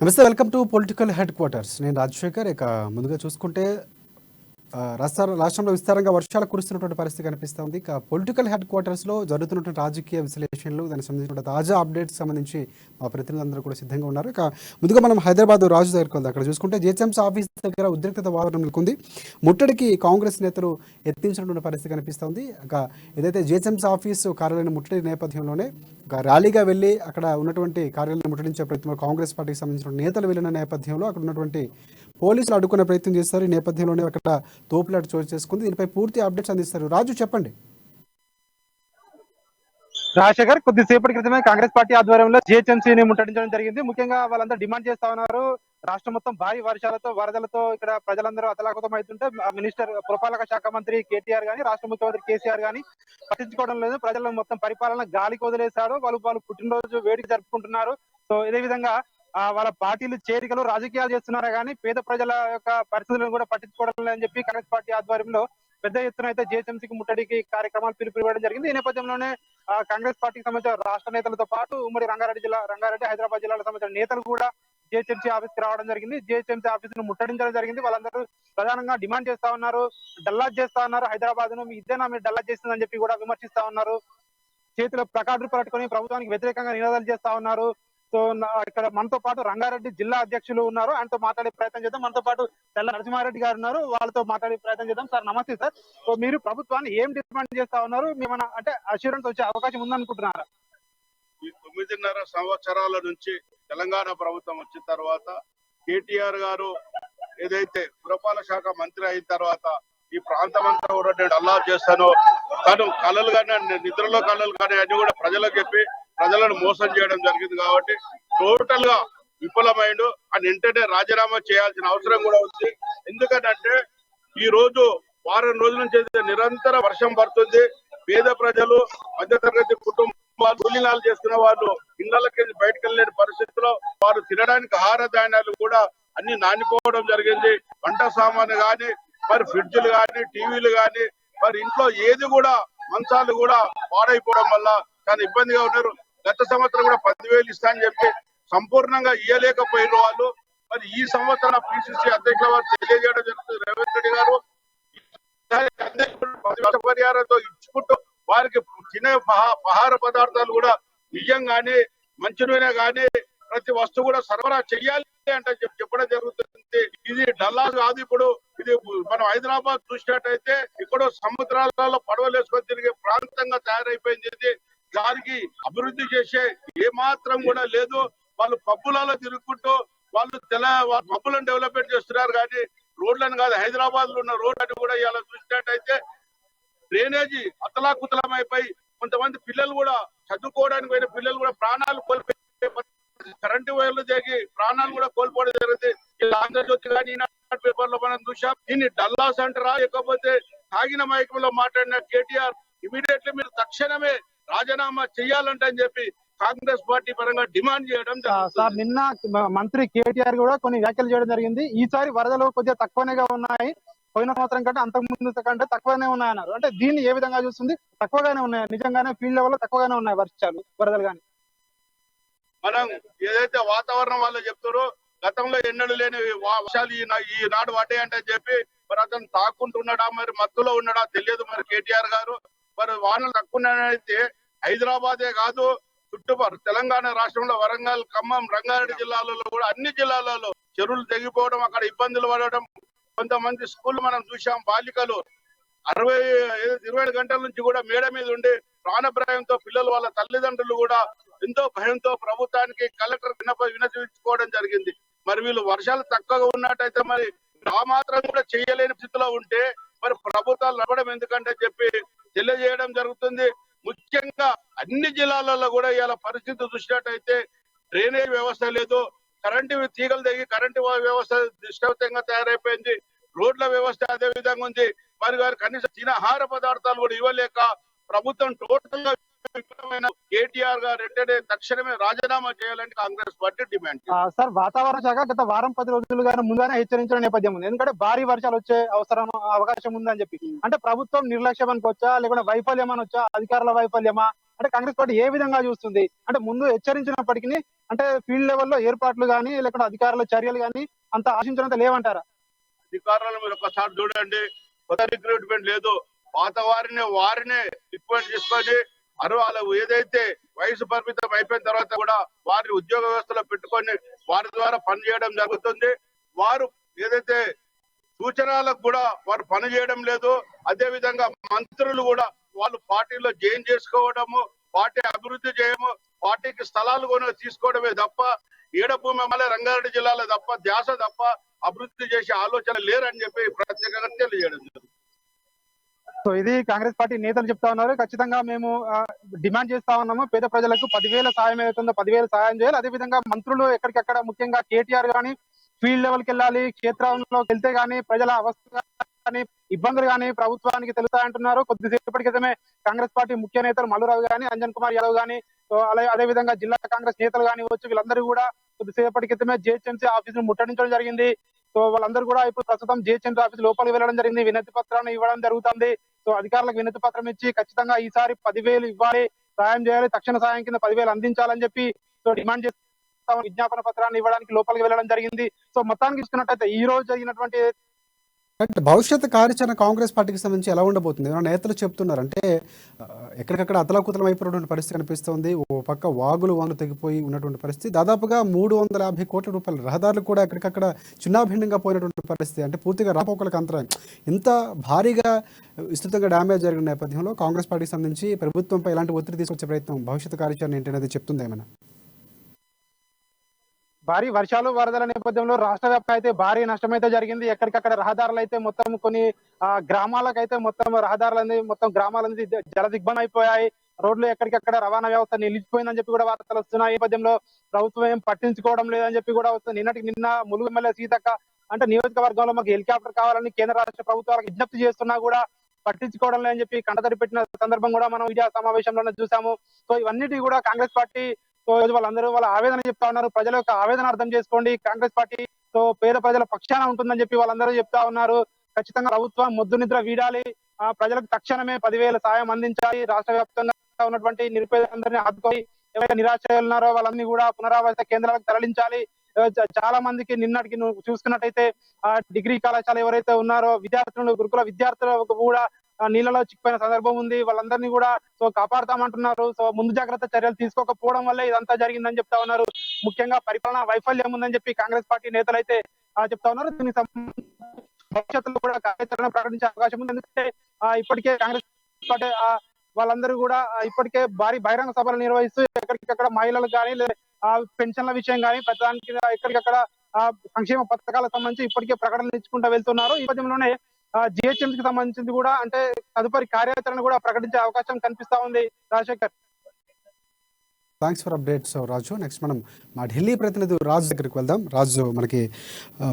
నమస్తే, welcome to political head quarters. నేను రాజశేఖర్. ఇక ముందుగా చూసుకుంటే రాష్ట్రంలో విస్తారంగా వర్షాలు కురుస్తున్నటువంటి పరిస్థితి కనిపిస్తుంది. ఇక పొలిటికల్ హెడ్ క్వార్టర్స్లో జరుగుతున్నటువంటి రాజకీయ విశ్లేషణలు, దానికి సంబంధించిన తాజా అప్డేట్స్ సంబంధించి మా ప్రతినిధులందరూ కూడా సిద్ధంగా ఉన్నారు. ఇక ముందుగా మనం హైదరాబాద్ రాజు దగ్గరికి వెళ్దాం. అక్కడ చూసుకుంటే జిహెచ్ఎంసీ ఆఫీస్ దగ్గర ఉద్రిక్తత వాతావరణం నెలకొంది. ముట్టడికి కాంగ్రెస్ నేతలు యత్నించినటువంటి పరిస్థితి కనిపిస్తుంది. ఇక ఏదైతే జిహెచ్ఎంసీ ఆఫీసు కార్యాలయం ముట్టడి నేపథ్యంలోనే ఒక ర్యాలీగా వెళ్ళి అక్కడ ఉన్నటువంటి కార్యాలయాన్ని ముట్టడించే ప్రయత్నంలో కాంగ్రెస్ పార్టీకి సంబంధించిన నేతలు వెళ్ళిన నేపథ్యంలో అక్కడ ఉన్నటువంటి పోలీసులు అడ్డుకునే ప్రయత్నం చేస్తారు. ఈ నేపథ్యంలోనే అక్కడ తోపులాట చోటు చేసుకుంది. దీనిపై పూర్తి అప్డేట్స్ అందిస్తారు. రాజు, చెప్పండి. రాజశేఖర్, కొద్దిసేపటి క్రితమే కాంగ్రెస్ పార్టీ ఆధ్వర్యంలో జిహెచ్ఎంసీని ముట్టడించడం జరిగింది. ముఖ్యంగా వాళ్ళంతా డిమాండ్ చేస్తా ఉన్నారు. రాష్ట్రం మొత్తం భారీ వర్షాలతో, వరదలతో ఇక్కడ ప్రజలందరూ అతలాకుతం అవుతుంటే మినిస్టర్ పురపాలక శాఖ మంత్రి కేటీఆర్ గాని, రాష్ట్ర ముఖ్యమంత్రి కేసీఆర్ గాని పట్టించుకోవడం లేదు. ప్రజలను మొత్తం పరిపాలన గాలికి వదిలేశాడు. వాళ్ళు పుట్టినరోజు వేడుక జరుపుకుంటున్నారు. సో ఇదే విధంగా వాళ్ళ పార్టీలు చేరికలు రాజకీయాలు చేస్తున్నారా కానీ పేద ప్రజల యొక్క పరిస్థితులను కూడా పట్టించుకోవడం లేదని చెప్పి కాంగ్రెస్ పార్టీ ఆధ్వర్యంలో పెద్ద ఎత్తున అయితే జిహెచ్ఎంసీకి ముట్టడికి కార్యక్రమాలు పిలుపునివ్వడం జరిగింది. ఈ నేపథ్యంలోనే కాంగ్రెస్ పార్టీకి సంబంధించిన రాష్ట్ర నేతలతో పాటు ఉమ్మడి రంగారెడ్డి హైదరాబాద్ జిల్లాలకు సంబంధించిన నేతలు కూడా జిహెచ్ఎంసీ ఆఫీస్ కి రావడం జరిగింది. జిహెచ్ఎంసీ ఆఫీస్ ను ముట్టడించడం జరిగింది. వాళ్ళందరూ ప్రధానంగా డిమాండ్ చేస్తా ఉన్నారు, డల్లాజ్ చేస్తా ఉన్నారు. హైదరాబాద్ ను ఇదేనా మీరు డల్లాజ్ చేస్తుందని చెప్పి కూడా విమర్శిస్తా ఉన్నారు. చేతిలో ప్లకార్డులు పట్టుకొని ప్రభుత్వానికి వ్యతిరేకంగా నినాదాలు చేస్తా ఉన్నారు. సో ఇక్కడ మనతో పాటు రంగారెడ్డి జిల్లా అధ్యక్షులు ఉన్నారు, ఆయనతో మాట్లాడే ప్రయత్నం చేద్దాం. మనతో పాటు తెల్ల నరసింహారెడ్డి గారు ఉన్నారు, వాళ్ళతో మాట్లాడే ప్రయత్నం చేద్దాం. సార్ నమస్తే సార్. సో మీరు ప్రభుత్వాన్ని ఏం డిమాండ్ చేస్తా ఉన్నారు? మేమన్నా అంటే అష్యూరెన్స్ వచ్చే అవకాశం ఉందనుకుంటున్నారా? ఈ 9.5 సంవత్సరాల నుంచి తెలంగాణ ప్రభుత్వం వచ్చిన తర్వాత కేటీఆర్ గారు ఏదైతే పురపాలక శాఖ మంత్రి అయిన తర్వాత ఈ ప్రాంతం అంతా కూడా నేను అల్లా చేస్తాను, తను కళలు కానీ నిద్రలో కళలు కానీ అన్ని కూడా ప్రజలకు చెప్పి ప్రజలను మోసం చేయడం జరిగింది. కాబట్టి టోటల్ గా విఫలమైండు అని వెంటనే రాజీనామా చేయాల్సిన అవసరం కూడా ఉంది. ఎందుకంటే ఈ రోజు వారం రోజుల నుంచి నిరంతర వర్షం పడుతుంది. పేద ప్రజలు, మధ్యతరగతి కుటుంబాలు, కూలీనాలు చేస్తున్న వాళ్ళు ఇళ్లకి బయటకు వెళ్ళలేని పరిస్థితుల్లో వారు తినడానికి ఆహార ధాన్యాలు కూడా అన్ని నానిపోవడం జరిగింది. వంట సామాను గాని, మరి ఫ్రిడ్జ్లు గాని, టీవీలు గాని, మరి ఇంట్లో ఏది కూడా, మంచాలు కూడా పాడైపోవడం వల్ల చాలా ఇబ్బందిగా ఉన్నారు. గత సంవత్సరం కూడా 10,000 ఇస్తా అని చెప్పి సంపూర్ణంగా ఇయ్యలేకపోయిన వాళ్ళు మరి ఈ సంవత్సరం పిసిసి అధ్యక్షుల వారు తెలియజేయడం జరుగుతుంది. రేవంత్ రెడ్డి గారు పరిహారంతో ఇచ్చుకుంటూ వారికి తినే ఆహార పదార్థాలు కూడా నిజంగానే మంచి నూనె గానీ ప్రతి వస్తువు కూడా సరఫరా చెయ్యాలి అంటే చెప్పడం జరుగుతుంది. ఇది డల్లాస్ కాదు. ఇప్పుడు ఇది మనం హైదరాబాద్ చూసినట్టయితే ఇక్కడ సముద్రాలలో పడవలేసుకొని తిరిగే ప్రాంతంగా తయారైపోయింది. ఇది దానికి అభివృద్ధి చేసే ఏమాత్రం కూడా లేదు. వాళ్ళు పబ్బులలో తిరుగుకుంటూ వాళ్ళు పబ్బులను డెవలప్మెంట్ చేస్తున్నారు కానీ రోడ్లను కాదు. హైదరాబాద్ లో ఉన్న రోడ్లను కూడా ఇలా చూసినట్టయితే డ్రైనేజీ అతలాకుతలమైపోయి కొంతమంది పిల్లలు కూడా చదువుకోవడానికి పోయిన పిల్లలు కూడా ప్రాణాలు కోల్పోయే, కరెంటు వైర్లు దిగి ప్రాణాలు కూడా కోల్పోవడం జరిగింది. ఇలా ఆంధ్రజ్యోతి కానీ ఈనాడు పేపర్ లో మనం చూసాం. దీన్ని డల్లాస్ అంటారా, లేకపోతే తాగిన మైకంలో మాట్లాడిన కేటీఆర్ ఇమీడియట్లీ మీరు తక్షణమే రాజీనామా చేయాలంటే అని చెప్పి కాంగ్రెస్ పార్టీ పరంగా డిమాండ్ చేయడం. సార్, నిన్న మంత్రి కేటీఆర్ కూడా కొన్ని వ్యాఖ్యలు చేయడం జరిగింది. ఈసారి వరదలు కొద్దిగా తక్కువనేగా ఉన్నాయి, పోయిన సంవత్సరం కంటే అంతకుముందు కంటే తక్కువనే ఉన్నాయన్నారు. అంటే దీన్ని ఏ విధంగా చూస్తుంది? తక్కువగానే ఉన్నాయి, నిజంగానే ఫీల్డ్ లెవెల్ లో తక్కువగానే ఉన్నాయి వర్షాలు, వరదలు కానీ. మనం ఏదైతే వాతావరణం వాళ్ళు చెప్తారో గతంలో ఎన్నడూ లేని వర్షాలు ఈనాడు పడ్డాయంటే చెప్పి మరి అతను తాకుంటున్నాడా, మరి మత్తులో ఉన్నాడా తెలియదు. మరి కేటీఆర్ గారు మరి వానలు తక్కువ అయితే హైదరాబాదే కాదు, చుట్టుపక్కల తెలంగాణ రాష్ట్రంలో వరంగల్, ఖమ్మం, రంగారెడ్డి జిల్లాలలో కూడా అన్ని జిల్లాలలో చెరువులు తెగిపోవడం, అక్కడ ఇబ్బందులు పడడం. కొంతమంది స్కూల్ మనం చూసాం, బాలికలు 27 గంటల నుంచి కూడా మేడ మీద ఉండి ప్రాణభయంతో పిల్లలు వాళ్ళ తల్లిదండ్రులు కూడా ఎంతో భయంతో ప్రభుత్వానికి కలెక్టర్ వినతించుకోవడం జరిగింది. మరి వీళ్ళు వర్షాలు తక్కువగా ఉన్నట్టయితే మరి ఆ మాత్రం కూడా చేయలేని స్థితిలో ఉంటే మరి ప్రభుత్వాలు నడవడం ఎందుకంటే చెప్పి తెలియజేయడం జరుగుతుంది. ముఖ్యంగా అన్ని జిల్లాలలో కూడా ఇలా పరిస్థితి చూసినట్టయితే డ్రైనేజ్ వ్యవస్థ లేదు, కరెంటు తీగలు తెగి కరెంటు వ్యవస్థ నిష్ఠావితంగా తయారైపోయింది, రోడ్ల వ్యవస్థ అదే విధంగా ఉంది. మరి వారు కనీసం తిన ఆహార పదార్థాలు కూడా ఇవ్వలేక ప్రభుత్వం టోటల్ గా కేటీఆర్ గారు వెంటనే తక్షణమే రాజీనామా చేయాలని కాంగ్రెస్ పార్టీ డిమాండ్. సార్, వాతావరణ శాఖ గత వారం 10 రోజులుగానే ముందుగానే హెచ్చరించిన నేపథ్యం ఉంది. ఎందుకంటే భారీ వర్షాలు వచ్చే అవకాశం ఉందని చెప్పి. అంటే ప్రభుత్వం నిర్లక్ష్యం అనుకోవచ్చా, లేకుంటే వైఫల్యం అనొచ్చా, అధికారుల వైఫల్యమా? అంటే కాంగ్రెస్ పార్టీ ఏ విధంగా చూస్తుంది? అంటే ముందు హెచ్చరించినప్పటికీ అంటే ఫీల్డ్ లెవెల్లో ఏర్పాట్లు కానీ లేకపోతే అధికారుల చర్యలు కానీ అంత ఆశించినంత లేవంటారా? అధికారులను మీరు ఒకసారి చూడండి, కొత్త రిక్రూట్మెంట్ లేదు. పాత వారినే రిక్రూట్మెంట్ చేసుకొని వాళ్ళు ఏదైతే వయసు పరిమితం అయిపోయిన తర్వాత కూడా వారిని ఉద్యోగ వ్యవస్థలో పెట్టుకొని వారి ద్వారా పనిచేయడం జరుగుతుంది. వారు ఏదైతే సూచనలకు కూడా వారు పని చేయడం లేదు. అదే విధంగా మంత్రులు కూడా వాళ్ళు పార్టీలో జాయిన్ చేసుకోవడము, పార్టీ అభివృద్ధి చేయము, పార్టీకి స్థలాలు కొని తీసుకోవడమే తప్ప ఏడభూమి మళ్ళీ రంగారెడ్డి జిల్లాలో తప్ప ధ్యాస తప్ప అభివృద్ధి చేసే ఆలోచన లేరని చెప్పి ప్రత్యేకంగా తెలియజేయడం జరుగుతుంది. సో ఇది కాంగ్రెస్ పార్టీ నేతలు చెప్తా ఉన్నారు. ఖచ్చితంగా మేము డిమాండ్ చేస్తా ఉన్నాము, పేద ప్రజలకు 10,000 సాయం ఏదైతుందో 10,000 సాయం చేయాలి. అదే విధంగా మంత్రులు ఎక్కడికక్కడ ముఖ్యంగా కేటీఆర్ గానీ ఫీల్డ్ లెవెల్కి వెళ్ళాలి, క్షేత్రంలోకి వెళ్తే గానీ ప్రజల అవస్థ కానీ ఇబ్బందులు కానీ ప్రభుత్వానికి తెలుస్తాయంటున్నారు. కొద్దిసేపటి క్రితమే కాంగ్రెస్ పార్టీ ముఖ్య నేతలు మల్లురావు గానీ, అంజన్ కుమార్ యాదవ్ గానీ, అదే విధంగా జిల్లా కాంగ్రెస్ నేతలు కానీ వచ్చి వీళ్ళందరూ కూడా కొద్దిసేపటి క్రితమే జిహెచ్ఎంసీ ఆఫీసును ముట్టడించడం జరిగింది. సో వాళ్ళందరూ కూడా ఇప్పుడు ప్రస్తుతం జిహెచ్ఎంసీ ఆఫీస్ లోపలికి వెళ్ళడం జరిగింది, వినతి పత్రాన్ని ఇవ్వడం జరుగుతుంది. సో అధికారులకు వినతి పత్రం ఇచ్చి ఖచ్చితంగా ఈసారి 10,000 ఇవ్వాలి, సాయం చేయాలి, తక్షణ సాయం కింద 10,000 అందించాలని చెప్పి సో డిమాండ్ చేస్తాం. విజ్ఞాపన పత్రాన్ని ఇవ్వడానికి లోపలికి వెళ్ళడం జరిగింది. సో మొత్తానికి చూసుకున్నట్టయితే ఈ రోజు జరిగినటువంటి అంటే భవిష్యత్ కార్యాచరణ కాంగ్రెస్ పార్టీకి సంబంధించి ఎలా ఉండబోతుంది? ఏమైనా నేతలు చెప్తున్నారు అంటే ఎక్కడికక్కడ అతలాకుతలం అయిపోయినటువంటి పరిస్థితి కనిపిస్తుంది. ఓ పక్క వాగులు వాగులు తెగిపోయి ఉన్నటువంటి పరిస్థితి, దాదాపుగా 350 కోట్ల రూపాయల రహదారులు కూడా ఎక్కడికక్కడ చిన్నాభిన్నంగా పోయినటువంటి పరిస్థితి, అంటే పూర్తిగా రాపోకలకు అంతరాయం. ఇంత భారీగా విస్తృతంగా డ్యామేజ్ జరిగిన నేపథ్యంలో కాంగ్రెస్ పార్టీకి సంబంధించి ప్రభుత్వంపై ఎలాంటి ఒత్తిడి తీసుకొచ్చే ప్రయత్నం భవిష్యత్ కార్యాచరణ ఏంటి అనేది చెప్తుంది ఏమైనా? భారీ వర్షాలు వరదల నేపథ్యంలో రాష్ట్ర వ్యాప్తంగా అయితే భారీ నష్టం అయితే జరిగింది. ఎక్కడికక్కడ రహదారులు అయితే మొత్తం కొన్ని గ్రామాలకైతే మొత్తం రహదారులన్నీ మొత్తం గ్రామాలన్నీ జల దిగ్బంధం అయిపోయాయి. రోడ్లు ఎక్కడికక్కడ రవాణా వ్యవస్థ నిలిచిపోయిందని చెప్పి కూడా వార్తలు వస్తున్నాయి. ఈ నేపథ్యంలో ప్రభుత్వం ఏం పట్టించుకోవడం లేదని చెప్పి కూడా వస్తుంది. నిన్న ములుగు ఎమ్మెల్యే సీతక్క అంటే నియోజకవర్గంలో మాకు హెలికాప్టర్ కావాలని కేంద్ర రాష్ట్ర ప్రభుత్వాలకు విజ్ఞప్తి చేస్తున్నా కూడా పట్టించుకోవడం లేదని చెప్పి కంటతడి పెట్టిన సందర్భం కూడా మనం మీడియా సమావేశంలోనే చూసాము. సో ఇవన్నిటి కూడా కాంగ్రెస్ పార్టీ వాళ్ళందరూ వాళ్ళ ఆవేదన చెప్తా ఉన్నారు. ప్రజల యొక్క ఆవేదన అర్థం చేసుకోండి, కాంగ్రెస్ పార్టీ పేద ప్రజల పక్షాన ఉంటుందని చెప్పి వాళ్ళందరూ చెప్తా ఉన్నారు. ఖచ్చితంగా ప్రభుత్వం మొద్దు నిద్ర వీడాలి, ప్రజలకు తక్షణమే 10,000 సాయం అందించాలి, రాష్ట్ర వ్యాప్తంగా ఉన్నటువంటి నిరుపేదలందరినీ ఆదుకొని ఎవరైతే నిరాశ్రయాలు ఉన్నారో వాళ్ళని కూడా పునరావాస కేంద్రాలకు తరలించాలి. చాలా మందికి నిన్నటికి నువ్వు చూసుకున్నట్టయితే డిగ్రీ కళాశాల ఎవరైతే ఉన్నారో విద్యార్థులు గురుకుల విద్యార్థులకు కూడా నీళ్ళలో చిక్కిపోయిన సందర్భం ఉంది. వాళ్ళందరినీ కూడా కాపాడుతామంటున్నారు. సో ముందు జాగ్రత్త చర్యలు తీసుకోకపోవడం వల్లే ఇదంతా జరిగిందని చెప్తా ఉన్నారు. ముఖ్యంగా పరిపాలన వైఫల్యం ఉందని చెప్పి కాంగ్రెస్ పార్టీ నేతలు అయితే చెప్తా ఉన్నారు. దీనికి భవిష్యత్తులో కూడా కార్యాచరణ ప్రకటించే అవకాశం ఉంది. ఎందుకంటే ఇప్పటికే కాంగ్రెస్ పార్టీ వాళ్ళందరూ కూడా ఇప్పటికే భారీ బహిరంగ సభలు నిర్వహిస్తూ ఎక్కడికక్కడ మహిళలకు కానీ పెన్షన్ల విషయం కానీ ప్రతిదానికి ఎక్కడికక్కడ సంక్షేమ పథకాలకు సంబంధించి ఇప్పటికే ప్రకటనలు ఇచ్చుకుంటూ వెళ్తున్నారు. ఈ నేపథ్యంలోనే జిహెచ్ఎంసీకి సంబంధించింది కూడా అంటే తదుపరి కార్యాచరణ కూడా ప్రకటించే అవకాశం కనిపిస్తా ఉంది. Rajasekhar, thanks for updates Raju. Next మనం మా ఢిల్లీ ప్రతినిధి రాజు దగ్గరికి వెళ్దాం. రాజు, మనకి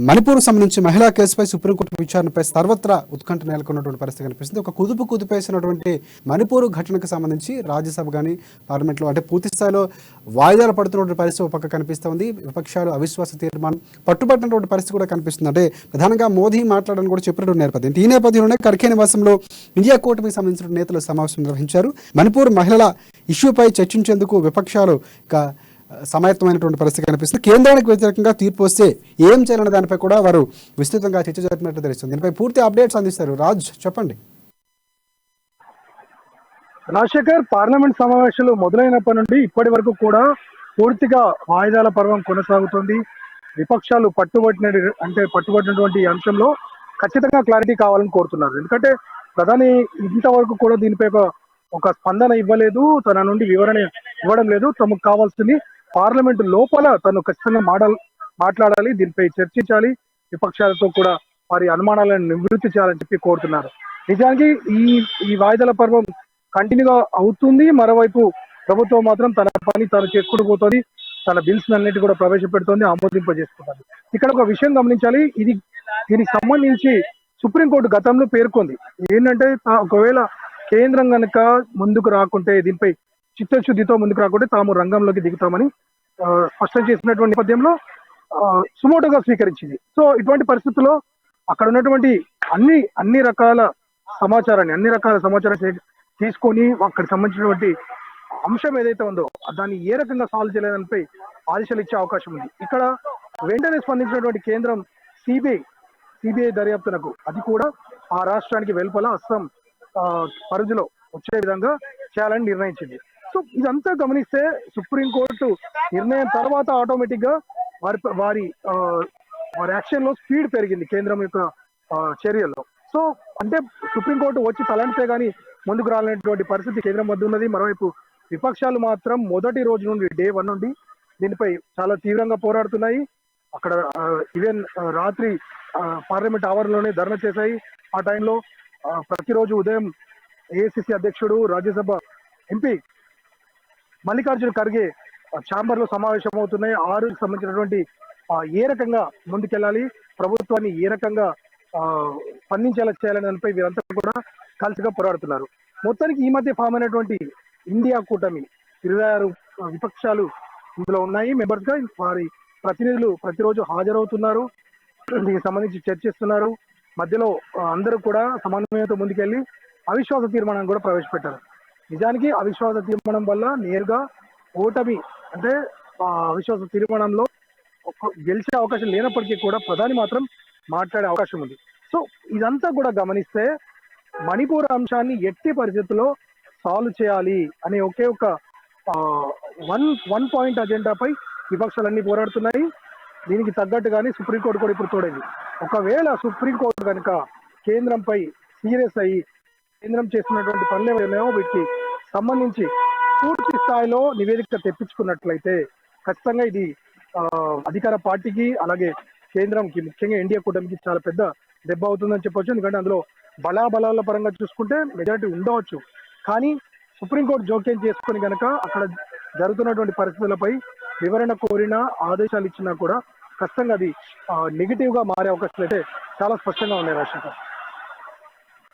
మణిపూర్ సంబంధించి మహిళా కేసుపై సుప్రీంకోర్టు విచారణపై సర్వత్రా ఉత్కంఠ నెలకొన్నటువంటి పరిస్థితి కనిపిస్తుంది. ఒక కుదిపేసినటువంటి మణిపూర్ ఘటనకు సంబంధించి రాజ్యసభ కానీ పార్లమెంట్లో అంటే పూర్తి స్థాయిలో వాయిదాలు పడుతున్నటువంటి పరిస్థితి ఒక పక్క కనిపిస్తూ ఉంది. విపక్షాలు అవిశ్వాస తీర్మానం పట్టుబట్టినటువంటి పరిస్థితి కూడా కనిపిస్తుంది. అంటే ప్రధానంగా మోదీ మాట్లాడని కూడా చెప్పినటువంటి నేపథ్యం. ఈ నేపథ్యంలోనే ఖర్గే నివాసంలో ఇండియా కూటమికి సంబంధించిన నేతలు సమావేశం నిర్వహించారు. మణిపూర్ మహిళల ఇష్యూపై చర్చించేందుకు విపక్షాలు సమాయత్తమైనటువంటి పరిస్థితి కనిపిస్తుంది. కేంద్రానికి వ్యతిరేకంగా తీర్పు వస్తే ఏం చేయాలనే దానిపై కూడా వారు విస్తృతంగా చర్చ జరిపినట్టు తెలుస్తుంది. దీనిపై పూర్తి అప్డేట్స్ అందిస్తారు. రాజ్, చెప్పండి. రాజశేఖర్, పార్లమెంట్ సమావేశాలు మొదలైనప్పటి నుండి ఇప్పటి వరకు కూడా పూర్తిగా వాయిదాల పర్వం కొనసాగుతుంది. విపక్షాలు పట్టుబట్టినటువంటి అంశంలో ఖచ్చితంగా క్లారిటీ కావాలని కోరుతున్నారు. ఎందుకంటే ప్రధాని ఇంతవరకు కూడా దీనిపై ఒక స్పందన ఇవ్వలేదు, తన నుండి వివరణ ఇవ్వడం లేదు. తమకు కావాల్సింది పార్లమెంట్ లోపల తను ఖచ్చితంగా మాట్లాడాలి, దీనిపై చర్చించాలి, విపక్షాలతో కూడా వారి అనుమానాలను నివృత్తి చేయాలని చెప్పి కోరుతున్నారు. నిజానికి ఈ వాయిదాల పర్వం కంటిన్యూగా అవుతుంది. మరోవైపు ప్రభుత్వం మాత్రం తన పని తాను చేసుకుంటూ పోతుంది, తన బిల్స్ అన్నిటి కూడా ప్రవేశపెడుతోంది, ఆమోదింపజేసుకుంటుంది. ఇక్కడ ఒక విషయం గమనించాలి. దీనికి సంబంధించి సుప్రీంకోర్టు గతంలో పేర్కొంది ఏంటంటే ఒకవేళ కేంద్రం కనుక ముందుకు రాకుంటే, దీనిపై చిత్తశుద్ధితో ముందుకు రాకుంటే తాము రంగంలోకి దిగుతామని స్పష్టం చేసినటువంటి నేపథ్యంలో సుమోటోగా స్వీకరించింది. సో ఇటువంటి పరిస్థితుల్లో అక్కడ ఉన్నటువంటి అన్ని రకాల సమాచారాన్ని తీసుకొని అక్కడికి సంబంధించినటువంటి అంశం ఏదైతే ఉందో దాన్ని ఏ రకంగా సాల్వ్ చేయలేదానిపై ఆదేశాలు ఇచ్చే అవకాశం ఉంది. ఇక్కడ వెంటనే స్పందించినటువంటి కేంద్రం సిబిఐ దర్యాప్తునకు అది కూడా ఆ రాష్ట్రానికి వెలుపల అస్సాం పరిధిలో వచ్చే విధంగా చేయాలని నిర్ణయించింది. సో ఇదంతా గమనిస్తే సుప్రీంకోర్టు నిర్ణయం తర్వాత ఆటోమేటిక్ గా వారి యాక్షన్ లో స్పీడ్ పెరిగింది కేంద్రం యొక్క చర్యల్లో. సో అంటే సుప్రీంకోర్టు వచ్చి తలంటే గానీ ముందుకు రాలేనటువంటి పరిస్థితి కేంద్రం వద్ద ఉన్నది. మరోవైపు విపక్షాలు మాత్రం మొదటి రోజు నుండి డే 1 నుండి దీనిపై చాలా తీవ్రంగా పోరాడుతున్నాయి. అక్కడ ఈవెన్ రాత్రి పార్లమెంట్ ఆవరణలోనే ధర్నా చేశాయి. ఆ టైంలో ప్రతిరోజు ఉదయం ఏఐసిసి అధ్యక్షుడు, రాజ్యసభ ఎంపీ మల్లికార్జున ఖర్గే ఛాంబర్ లో సమావేశం అవుతున్నాయి. 6కి సంబంధించినటువంటి ఏ రకంగా ముందుకెళ్ళాలి, ప్రభుత్వాన్ని ఏ రకంగా స్పందించేలా చేయాలనే దానిపై వీరంతా కూడా కలిసిగా పోరాడుతున్నారు. మొత్తానికి ఈ మధ్య ఫామ్ అయినటువంటి ఇండియా కూటమి 26 విపక్షాలు ఇందులో ఉన్నాయి. మెంబర్స్ గా వారి ప్రతినిధులు ప్రతిరోజు హాజరవుతున్నారు, దీనికి సంబంధించి చర్చిస్తున్నారు. మధ్యలో అందరూ కూడా సమన్వయంతో ముందుకెళ్లి అవిశ్వాస తీర్మానం కూడా ప్రవేశపెట్టారు. నిజానికి అవిశ్వాస తీర్మానం వల్ల నేరుగా ఓటమి అంటే అవిశ్వాస తీర్మానంలో గెలిచే అవకాశం లేనప్పటికీ కూడా ప్రధాని మాత్రం మాట్లాడే అవకాశం ఉంది. సో ఇదంతా కూడా గమనిస్తే మణిపూర్ అంశాన్ని ఎట్టి పరిస్థితుల్లో సాల్వ్ చేయాలి అనే ఒకే ఒక వన్ పాయింట్ అజెండాపై విపక్షాలన్నీ పోరాడుతున్నాయి. దీనికి తగ్గట్టుగానే సుప్రీంకోర్టు కూడా ఇప్పుడు తోడైంది. ఒకవేళ సుప్రీంకోర్టు కనుక కేంద్రంపై సీరియస్ అయ్యి కేంద్రం చేస్తున్నటువంటి పనులు ఏమైనా వీటికి సంబంధించి పూర్తి స్థాయిలో నివేదిక తెప్పించుకున్నట్లయితే ఖచ్చితంగా ఇది అధికార పార్టీకి అలాగే కేంద్రంకి ముఖ్యంగా ఎన్డీఏ కూటమికి చాలా పెద్ద దెబ్బ అవుతుందని చెప్పొచ్చు. ఎందుకంటే అందులో బలాబలాల పరంగా చూసుకుంటే మెజారిటీ ఉండవచ్చు, కానీ సుప్రీంకోర్టు జోక్యం చేసుకుని కనుక అక్కడ జరుగుతున్నటువంటి పరిస్థితులపై వివరణ కోరినా ఆదేశాలు ఇచ్చినా కూడా ఖచ్చితంగా అది నెగిటివ్ గా మారే అవకాశాలు అయితే చాలా స్పష్టంగా ఉన్నాయి. రాజశేఖర్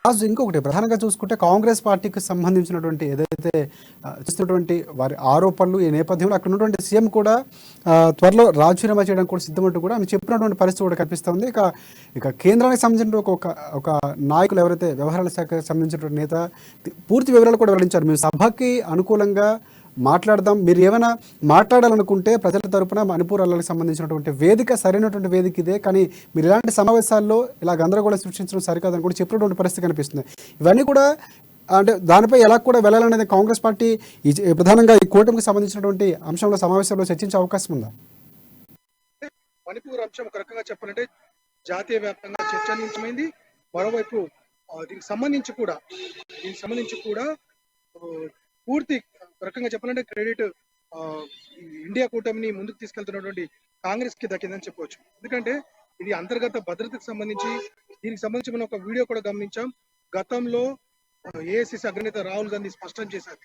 రాజు, ఇంకొకటి ప్రధానంగా చూసుకుంటే కాంగ్రెస్ పార్టీకి సంబంధించినటువంటి ఏదైతే చేస్తున్నటువంటి వారి ఆరోపణలు ఈ నేపథ్యంలో అక్కడ ఉన్నటువంటి సీఎం కూడా త్వరలో రాజీనామా చేయడానికి కూడా సిద్ధమంటూ కూడా ఆయన చెప్పినటువంటి పరిస్థితి కూడా కనిపిస్తుంది. ఇక కేంద్రానికి సంబంధించిన ఒక నాయకులు ఎవరైతే వ్యవహారాల శాఖకు సంబంధించినటువంటి నేత పూర్తి వివరాలు కూడా వెల్లడించారు. మేము సభకి అనుకూలంగా మాట్లాడదాం, మీరు ఏమైనా మాట్లాడాలనుకుంటే ప్రజల తరపున మణిపూర్ అల్లలకు సంబంధించినటువంటి వేదిక సరైనటువంటి వేదిక ఇదే, కానీ మీరు ఇలాంటి సమావేశాల్లో ఇలా గందరగోళం సృష్టించడం సరికాదని కూడా చెప్పినటువంటి పరిస్థితి కనిపిస్తుంది. ఇవన్నీ కూడా అంటే దానిపై ఎలా కూడా వెళ్ళాలనేది కాంగ్రెస్ పార్టీ ప్రధానంగా ఈ కూటమికి సంబంధించినటువంటి అంశంలో సమావేశంలో చర్చించే అవకాశం ఉందా? మణిపూర్ అంశం ఒక రకంగా చెప్పాలంటే జాతీయ వ్యాప్తంగా చర్చనీయాంశమైంది. మరోవైపు దీనికి సంబంధించి కూడా పూర్తి రకంగా చెప్పాలంటే క్రెడిట్ ఇండియా కూటమిని ముందుకు తీసుకెళ్తున్నటువంటి కాంగ్రెస్ కి దక్కిందని చెప్పవచ్చు. ఎందుకంటే ఇది అంతర్గత భద్రతకు సంబంధించి దీనికి సంబంధించి మనం ఒక వీడియో కూడా గమనించాం. గతంలో ఏఐసిసి అగ్రనేత రాహుల్ గాంధీ స్పష్టం చేశారు,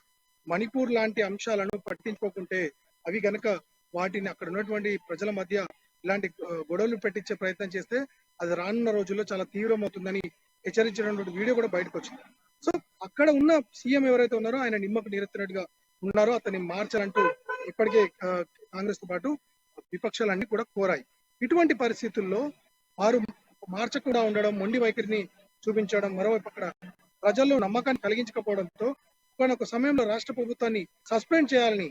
మణిపూర్ లాంటి అంశాలను పట్టించుకోకుంటే అవి గనక వాటిని అక్కడ ఉన్నటువంటి ప్రజల మధ్య ఇలాంటి గొడవలు పెట్టించే ప్రయత్నం చేస్తే అది రానున్న రోజుల్లో చాలా తీవ్రమవుతుందని హెచ్చరించినటువంటి వీడియో కూడా బయటకు వచ్చింది. సో అక్కడ ఉన్న సీఎం ఎవరైతే ఉన్నారో ఆయన నిమ్మకు నీరెత్తినట్టుగా ఉన్నారో అతన్ని మార్చాలంటూ ఇప్పటికే కాంగ్రెస్ తో పాటు విపక్షాలన్నీ కూడా కోరాయి. ఇటువంటి పరిస్థితుల్లో వారు మార్చకుండా ఉండడం, మొండి వైఖరిని చూపించడం, మరోవైపు అక్కడ ప్రజల్లో నమ్మకాన్ని కలిగించకపోవడంతో ఒక సమయంలో రాష్ట్ర ప్రభుత్వాన్ని సస్పెండ్ చేయాలని